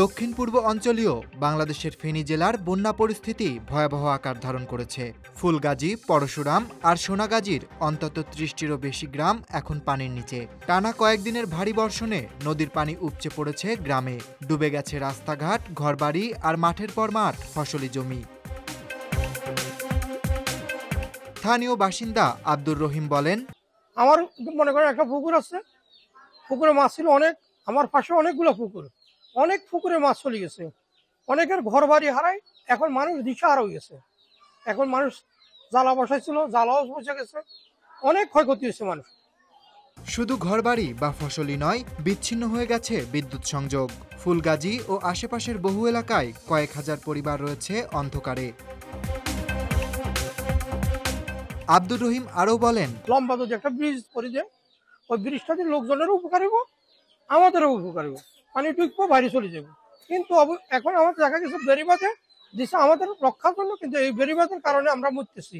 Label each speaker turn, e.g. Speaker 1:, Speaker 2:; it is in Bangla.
Speaker 1: দক্ষিণ পূর্ব অঞ্চলীয় বাংলাদেশের ফেনী জেলার বন্যা পরিস্থিতি ভয়াবহ আকার ধারণ করেছে। ফুলগাজী, পরশুরাম আর সোনাগাজীর অন্তত ৩০টিরও বেশি গ্রাম এখন পানির নিচে। টানা কয়েকদিনের ভারী বর্ষণে নদীর পানি উপচে পড়েছে গ্রামে। ডুবে গেছে রাস্তাঘাট, ঘরবাড়ি আর মাঠের পর মাঠ ফসলি জমি। স্থানীয় বাসিন্দা আব্দুর রহিম বলেন,
Speaker 2: আমার মনে করেন একটা পুকুর আছে, পুকুরে মাছ ছিল অনেক। আমার পাশে অনেকগুলো পুকুর, অনেক পুকুরে মাছ চলে গেছে। অনেকের ঘর বাড়ি হারায়, এখন মানুষ দিশাহারা হয়ে গেছে। এখন মানুষ জ্বালা বসাইছিল, জ্বালাও বসে গেছে, অনেক ক্ষয়ক্ষতি হয়েছে মানুষ।
Speaker 1: শুধু ঘরবাড়ি বা ফসলি নয়, বিচ্ছিন্ন হয়ে গেছে বিদ্যুৎ সংযোগ। ফুলগাজী ও আশেপাশের বহু এলাকায় কয়েক হাজার পরিবার রয়েছে অন্ধকারে। আব্দুর রহিম আরও বলেন,
Speaker 2: লম্বা যদি একটা ব্রিজ করে দেয়, ওই ব্রিজটা দিয়ে লোকজনেরও উপকার হইব, আমাদেরও উপকার হইব, পানি ঢুকবো, বাইরে চলে যাবো। কিন্তু এখন আমাদের দেখা গেছে বেড়িবাঁধে দিচ্ছে আমাদের রক্ষার জন্য, কিন্তু এই বেড়িবাঁধের কারণে আমরা মরতেছি।